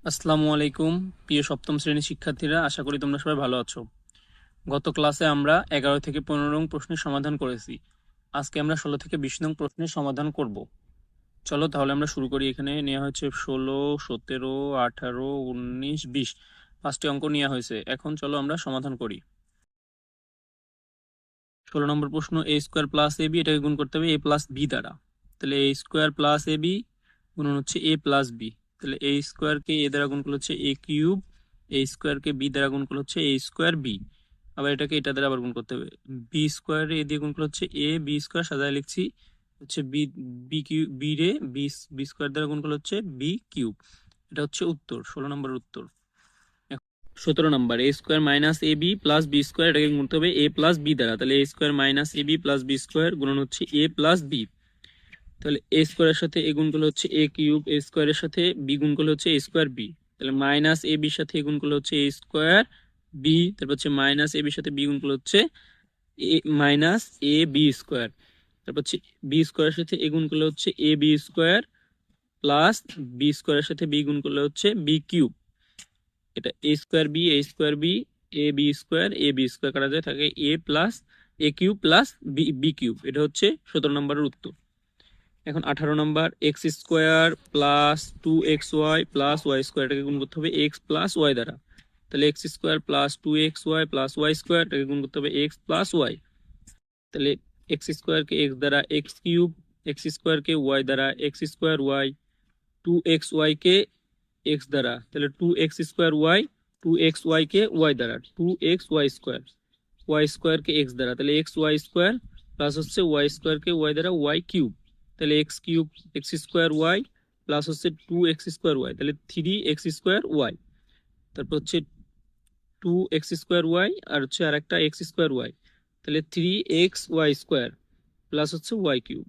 আসসালামু আলাইকুম প্রিয় সপ্তম শ্রেণীর শিক্ষার্থীরা, আশা করি তোমরা সবাই ভালো আছো। গত ক্লাসে আমরা 11 থেকে 15 নং প্রশ্নের সমাধান করেছি। আজকে আমরা 16 থেকে 20 নং প্রশ্নের সমাধান করব। চলো তাহলে আমরা শুরু করি। এখানে নেওয়া হয়েছে 16, 17, 18, 19, 20, 5টি অঙ্ক নেওয়া হয়েছে। এখন চলো আমরা সমাধান করি। 16 নম্বর প্রশ্ন, এ স্কোয়ার প্লাস এ বি, এটাকে গুণ করতে হবে এ প্লাস বি দ্বারা। তাহলে এ স্কোয়ার প্লাস এ বি গুণন হচ্ছে এ প্লাস বি। তাহলে এ স্কোয়ারকে এ দ্বারা গুণ করলে হচ্ছে এ কিউব, এ স্কোয়ারকে বি দ্বারা গুণ করলে হচ্ছে এ স্কোয়ার বি। আবার এটাকে এটা দ্বারা আবার গুণ করতে হবে, বি স্কোয়ার এ দিয়ে গুণ করলে হচ্ছে এ বি স্কোয়ার, সাজায় লিখছি হচ্ছে বি, বি কিউ বি রে বি, বি স্কোয়ার দ্বারা গুণ করলে হচ্ছে বি কিউব। এটা হচ্ছে উত্তর, 16 নম্বর উত্তর। 17 নম্বর, এ square minus A B plus B square, এটাকে গুণতে হবে এ প্লাস বি দ্বারা। তাহলে এ square minus A B plus B square গুণন হচ্ছে এ প্লাস বি। তাহলে এ স্কোয়ারের সাথে এ গুণ করলে হচ্ছে এ কিউব, এ স্কোয়ারের সাথে বি গুণ করলে হচ্ছে এ স্কোয়ার বি। তাহলে মাইনাস এ বির সাথে এ গুণ করলে হচ্ছে এ স্কোয়ার বি, তারপর হচ্ছে মাইনাস এ বির সাথে বি গুণ করলে হচ্ছে A minus A B square. তারপর হচ্ছে বি স্কোয়ারের সাথে এ গুণ করলে হচ্ছে A B square plus B স্কোয়ারের সাথে বি গুণ করলে হচ্ছে বি কিউব। এটা A square B, A square B, A B square, A B square করা যায়, থাকে A plus A cube plus B B cube. এটা হচ্ছে 17 নম্বরের উত্তর। এখন 18 নম্বর, X square plus 2xy plus Y square, এটাকে গুণ করতে হবে এক্স প্লাস ওয়াই দ্বারা। তাহলে x square plus 2xy plus Y square, এটাকে গুণ করতে হবে এক্স প্লাস ওয়াই। তাহলে এক্স স্কোয়ারকে এক্স দ্বারা এক্স কিউব, এক্স স্কোয়ারকে ওয়াই দ্বারা এক্স স্কোয়ার ওয়াই, 2xy কে এক্স দ্বারা, তাহলে 2x স্কোয়ার ওয়াই, 2xy কে ওয়াই দ্বারা, 2xy স্কোয়ার, ওয়াই স্কোয়ার কে এক্স দ্বারা, তাহলে এক্স ওয়াই স্কোয়ার প্লাস হচ্ছে ওয়াই স্কোয়ার কে ওয়াই দ্বারা ওয়াই কিউব। তাহলে x cube x square y plus হচ্ছে 2x স্কোয়ার ওয়াই, তাহলে 3x স্কোয়ার ওয়াই। তারপর হচ্ছে 2x স্কোয়ার ওয়াই আর হচ্ছে আর একটা এক্স স্কোয়ার ওয়াই, তাহলে 3xy স্কোয়ার প্লাস হচ্ছে Y cube.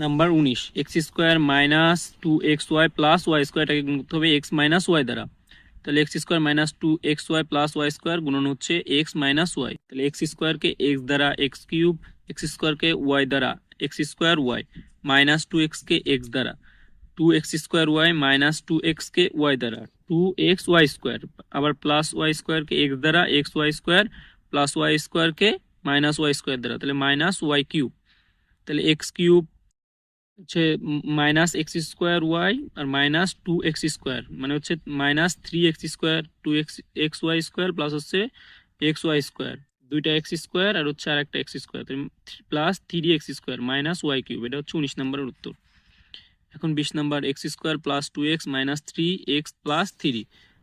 Number 19, X square minus 2xy plus Y square, এটাকে গুণ করতে হবে এক্স মাইনাস ওয়াই দ্বারা। তাহলে x square minus 2xy plus Y square গুণন হচ্ছে এক্স মাইনাস ওয়াই। তাহলে এক্স স্কোয়ারকে এক্স দ্বারা এক্স কিউব, এক্স স্কোয়ারকে ওয়াই দ্বারা এক্স স্কোয়ার ওয়াই, মাইনাস 2xকে এক্স দ্বারা 2x স্কোয়ার ওয়াই, মাইনাস 2xকে ওয়াই দ্বারা 2xy স্কোয়ার, আবার প্লাস ওয়াই স্কোয়ারকে এক্স দ্বারা X Y square, plus Y স্কোয়ারকে মাইনাস ওয়াই স্কোয়ার দ্বারা, তাহলে মাইনাস ওয়াই কিউব। তাহলে এক্স কিউব হচ্ছে মাইনাস এক্স স্কোয়ার ওয়াই আর মাইনাস 2x স্কোয়ার, মানে হচ্ছে minus 3x square, 2x X Y square plus হচ্ছে এক্স ওয়াই স্কোয়ার, দুইটা এক্স স্কোয়ার আর হচ্ছে আর একটা X square, plus 3x square minus Y cube. এটা হচ্ছে 19 নম্বরের উত্তর। এখন 20 নম্বর, X square plus 2x minus 3x plus 3,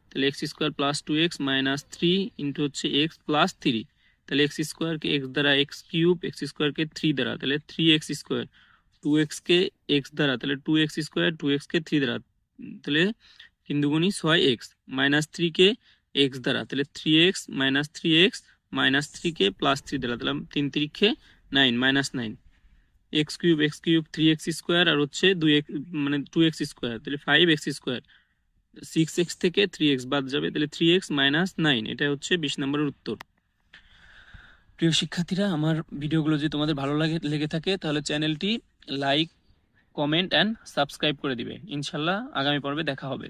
তাহলে x square plus 2x minus 3 into হচ্ছে এক্স প্লাস 3। তাহলে এক্স স্কোয়ারকে এক্স দ্বারা এক্স কিউব, এক্স স্কোয়ারকে 3 দ্বারা, তাহলে 3x স্কোয়ার, 2x কে এক্স দ্বারা, তাহলে 2x স্কোয়ার, 2x কে 3 দ্বারা, তাহলে 3 দুগুণী 6x, মাইনাস 3 কে এক্স দ্বারা, তাহলে 3x minus 3x, minus 3 k plus 3 দ্বারা, তাহলে 3 3 9 minus 9, X cube 3x square আর হচ্ছে 2x মানে 2x স্কোয়ার, তাহলে 5x স্কোয়ার, 6x থেকে 3x বাদ যাবে, তাহলে 3x মাইনাস 9। এটা হচ্ছে 20 নম্বরের উত্তর। প্রিয় শিক্ষার্থীরা, আমার ভিডিওগুলো যদি তোমাদের ভালো লেগে থাকে তাহলে চ্যানেলটি লাইক, কমেন্ট অ্যান্ড সাবস্ক্রাইব করে দিবে। ইনশাল্লাহ আগামী পর্বে দেখা হবে।